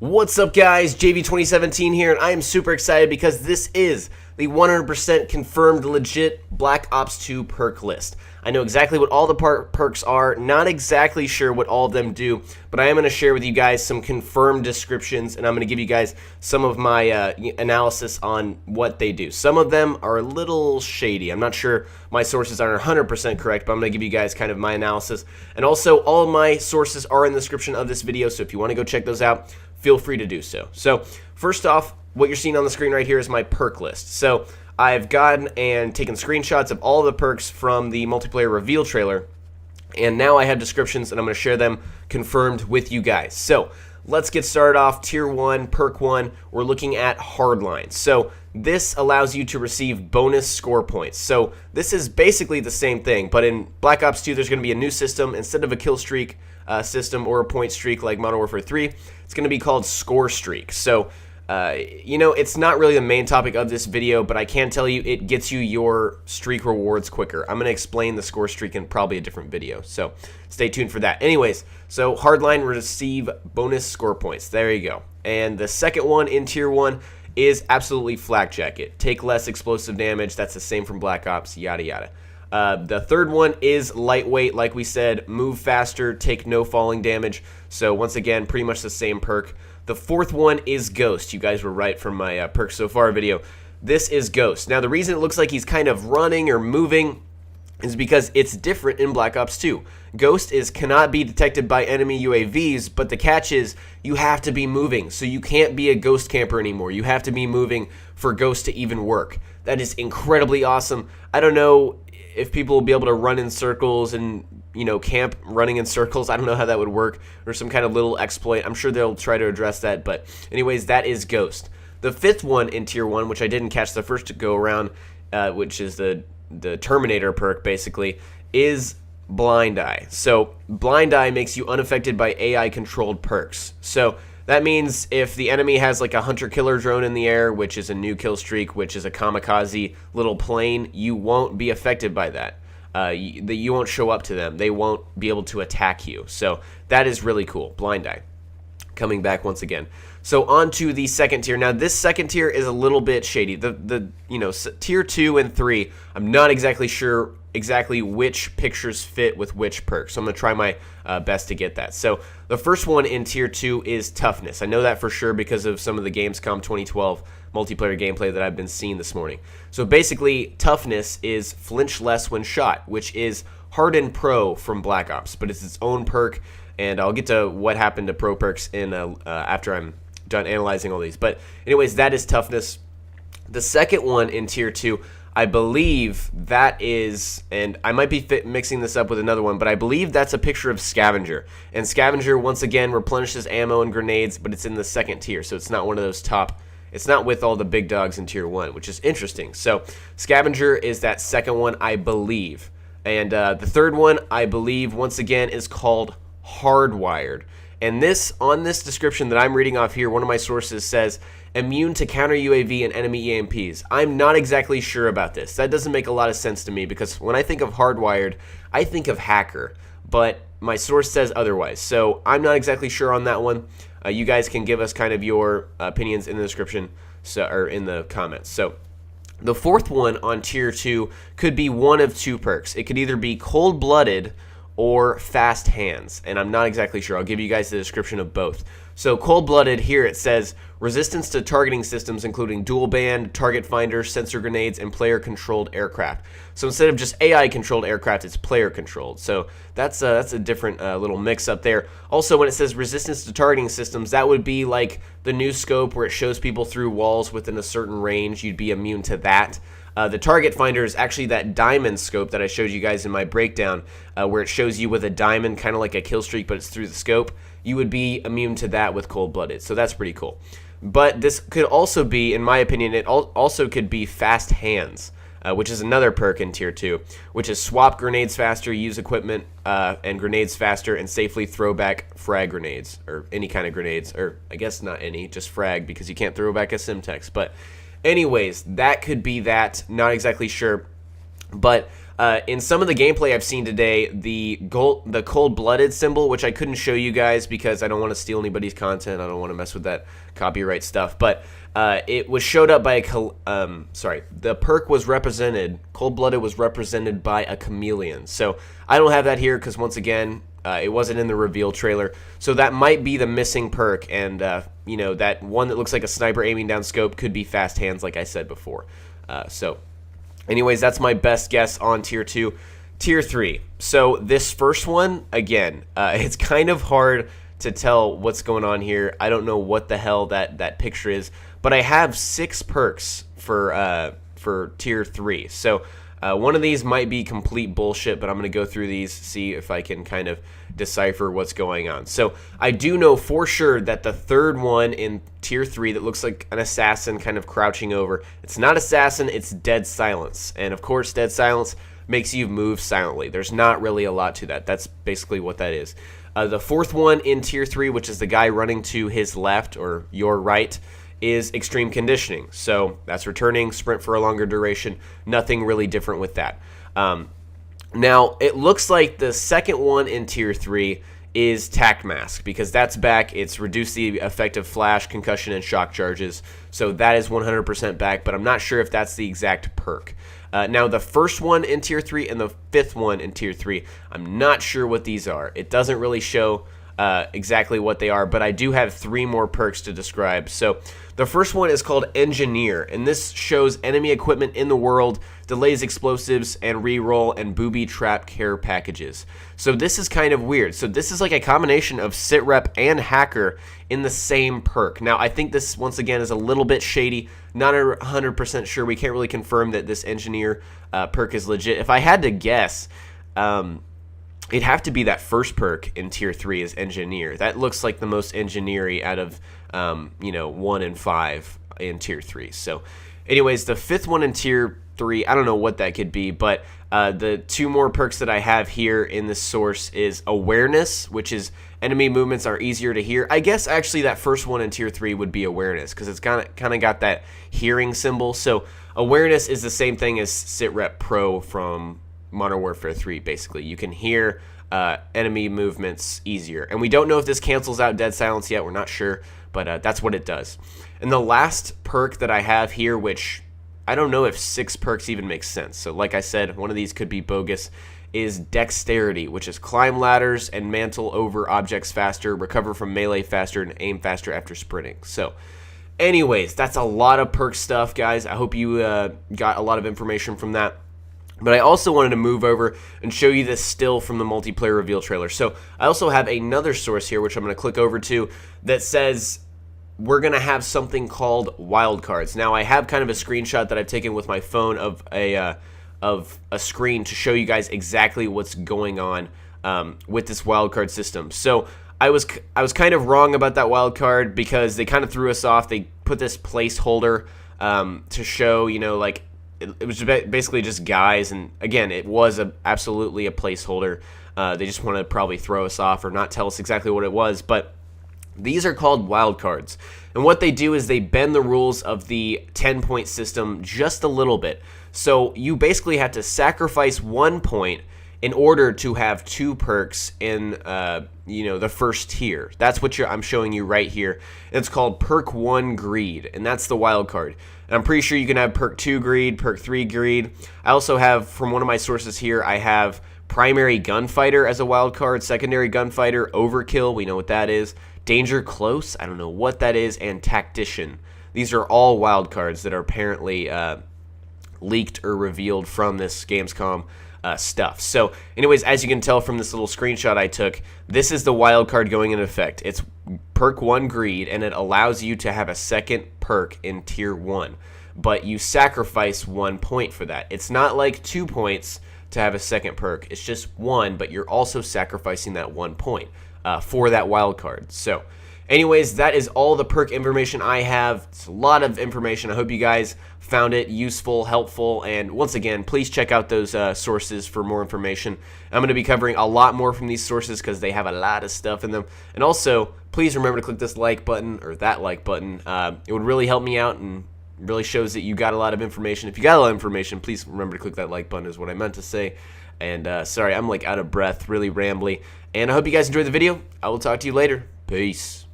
What's up guys, JV2017 here, and I am super excited because this is the 100% confirmed legit Black Ops 2 perk list. I know exactly what all the perks are, not exactly sure what all of them do, but I am going to share with you guys some confirmed descriptions, and I'm going to give you guys some of my analysis on what they do. Some of them are a little shady. I'm not sure my sources are 100% correct, but I'm going to give you guys kind of my analysis. And also, all of my sources are in the description of this video, so if you want to go check those out, feel free to do so. So, first off, what you're seeing on the screen right here is my perk list. So, I've gone and taken screenshots of all the perks from the multiplayer reveal trailer, and now I have descriptions, and I'm going to share them confirmed with you guys. So, let's get started off. Tier 1, Perk 1, we're looking at Hardline. So, this allows you to receive bonus score points. So, this is basically the same thing, but in Black Ops 2, there's going to be a new system. Instead of a kill streak system or a point streak like Modern Warfare 3, it's going to be called score streak. So, you know, it's not really the main topic of this video, but I can tell you it gets you your streak rewards quicker. I'm going to explain the score streak in probably a different video, so stay tuned for that. Anyways, so Hardline receive bonus score points. There you go. And the second one in Tier 1 is absolutely Flak Jacket. Take less explosive damage. That's the same from Black Ops, yada yada. The third one is lightweight, like we said, move faster, take no falling damage. So once again, pretty much the same perk. The fourth one is Ghost. You guys were right from my perks so far video. This is Ghost. Now the reason it looks like he's kind of running or moving is because it's different in Black Ops 2. Ghost cannot be detected by enemy UAVs, but the catch is you have to be moving, so you can't be a Ghost camper anymore. You have to be moving for Ghost to even work. That is incredibly awesome. I don't know if people will be able to run in circles and, you know, camp running in circles. I don't know how that would work, or some kind of little exploit. I'm sure they'll try to address that, but anyways, that is Ghost. The fifth one in Tier 1, which I didn't catch the first go around, which is the Terminator perk, basically, is Blind Eye. So Blind Eye makes you unaffected by AI-controlled perks. So that means if the enemy has like a hunter-killer drone in the air, which is a new kill streak, which is a kamikaze little plane, you won't be affected by that. You won't show up to them. They won't be able to attack you. So that is really cool. Blind Eye. Coming back once again. So on to the second tier. Now this second tier is a little bit shady. You know, tier 2 and 3, I'm not exactly sure exactly which pictures fit with which perks. So I'm going to try my best to get that. So the first one in tier 2 is Toughness. I know that for sure because of some of the Gamescom 2012 multiplayer gameplay that I've been seeing this morning. So basically, Toughness is flinch less when shot, which is Hardened Pro from Black Ops, but it's its own perk, and I'll get to what happened to pro perks in after I'm done analyzing all these. But anyways, that is Toughness. The second one in tier 2, I believe that is, and I might be mixing this up with another one, but I believe that's a picture of Scavenger. And Scavenger, once again, replenishes ammo and grenades, but it's in the second tier, so it's not one of those top. It's not with all the big dogs in tier 1, which is interesting. So Scavenger is that second one, I believe. And the third one, I believe, once again, is called Hardwired. And this, on this description that I'm reading off here, one of my sources says, immune to counter UAV and enemy EMPs. I'm not exactly sure about this. That doesn't make a lot of sense to me because when I think of Hardwired, I think of hacker. But my source says otherwise. So I'm not exactly sure on that one. You guys can give us kind of your opinions in the description, or in the comments. So the fourth one on tier 2 could be one of two perks. It could either be Cold-Blooded or Fast Hands, and I'm not exactly sure. I'll give you guys the description of both. So Cold-Blooded, here it says resistance to targeting systems including dual band, target finder, sensor grenades, and player controlled aircraft. So instead of just AI controlled aircraft, it's player controlled. So that's a different little mix up there. Also, when it says resistance to targeting systems, that would be like the new scope where it shows people through walls within a certain range. You'd be immune to that. The target finder is actually that diamond scope that I showed you guys in my breakdown, where it shows you with a diamond, kind of like a kill streak, but it's through the scope. You would be immune to that with Cold-Blooded, so that's pretty cool. But this could also be, in my opinion, it also could be Fast Hands, which is another perk in Tier 2, which is swap grenades faster, use equipment and grenades faster, and safely throw back frag grenades, or any kind of grenades, or I guess not any, just frag, because you can't throw back a Simtex. But anyways, that could be that, not exactly sure. But In some of the gameplay I've seen today, the cold-blooded symbol, which I couldn't show you guys because I don't want to steal anybody's content. I don't want to mess with that copyright stuff. But it was showed up by the perk was represented. Cold-blooded was represented by a chameleon. So I don't have that here because once again, it wasn't in the reveal trailer. So that might be the missing perk, and you know, that one that looks like a sniper aiming down scope could be fast hands, like I said before. Anyways, that's my best guess on Tier 2. Tier 3. So this first one, again, it's kind of hard to tell what's going on here. I don't know what the hell that picture is, but I have 6 perks for Tier 3. So one of these might be complete bullshit, but I'm going to go through these, see if I can kind of decipher what's going on. So I do know for sure that the third one in Tier 3 that looks like an assassin kind of crouching over, it's not assassin, it's dead silence. And of course, dead silence makes you move silently. There's not really a lot to that. That's basically what that is. The fourth one in Tier 3, which is the guy running to his left or your right, is extreme conditioning. So that's returning, sprint for a longer duration. Nothing really different with that. Now, it looks like the second one in Tier 3 is Tac Mask, because that's back. It's reduced the effect of flash, concussion, and shock charges. So that is 100% back, but I'm not sure if that's the exact perk. Now, the first one in Tier 3 and the fifth one in Tier 3, I'm not sure what these are. It doesn't really show exactly what they are, but I do have 3 more perks to describe. So the first one is called Engineer, and this shows enemy equipment in the world, delays explosives, and reroll and booby trap care packages. So this is kind of weird. So this is like a combination of sitrep and hacker in the same perk. Now, I think this, once again, is a little bit shady. Not 100% sure. We can't really confirm that this Engineer perk is legit. If I had to guess, it'd have to be that first perk in Tier 3 is Engineer. That looks like the most engineering out of, 1 and 5 in Tier 3. So, anyways, the fifth one in Tier 3, I don't know what that could be, but the 2 more perks that I have here in this source is Awareness, which is enemy movements are easier to hear. I guess actually that first one in Tier 3 would be Awareness, because it's kind of got that hearing symbol. So Awareness is the same thing as Sitrep Pro from Modern Warfare 3, basically. You can hear enemy movements easier. And we don't know if this cancels out dead silence yet. We're not sure, but that's what it does. And the last perk that I have here, which I don't know if 6 perks even makes sense. So like I said, one of these could be bogus, is Dexterity, which is climb ladders and mantle over objects faster, recover from melee faster, and aim faster after sprinting. So anyways, that's a lot of perk stuff, guys. I hope you got a lot of information from that. But I also wanted to move over and show you this still from the multiplayer reveal trailer. So I also have another source here, which I'm going to click over to, that says we're going to have something called wildcards. Now, I have kind of a screenshot that I've taken with my phone of a screen to show you guys exactly what's going on with this wildcard system. So I was kind of wrong about that wildcard because they kind of threw us off. They put this placeholder to show, like, it was basically just guys, and again, it was absolutely a placeholder. They just want to probably throw us off or not tell us exactly what it was, but these are called wildcards. And what they do is they bend the rules of the 10-point system just a little bit. So you basically have to sacrifice 1 point in order to have 2 perks in the first tier. That's what I'm showing you right here. It's called Perk 1 Greed, and that's the wild card. And I'm pretty sure you can have Perk 2 Greed, Perk 3 Greed. I also have, from one of my sources here, I have Primary Gunfighter as a wild card, Secondary Gunfighter, Overkill, we know what that is, Danger Close, I don't know what that is, and Tactician. These are all wild cards that are apparently leaked or revealed from this Gamescom stuff. So anyways, as you can tell from this little screenshot I took, this is the wild card going into effect. It's Perk 1 Greed, and it allows you to have a second perk in Tier 1. But you sacrifice 1 point for that. It's not like 2 points to have a second perk. It's just 1, but you're also sacrificing that 1 point for that wild card. So anyways, that is all the perk information I have. It's a lot of information. I hope you guys found it useful, helpful, and once again, please check out those sources for more information. I'm going to be covering a lot more from these sources because they have a lot of stuff in them. And also, please remember to click this like button or that like button. It would really help me out, and really shows that you got a lot of information. If you got a lot of information, please remember to click that like button is what I meant to say. And sorry, I'm like out of breath, really rambly. And I hope you guys enjoyed the video. I will talk to you later. Peace.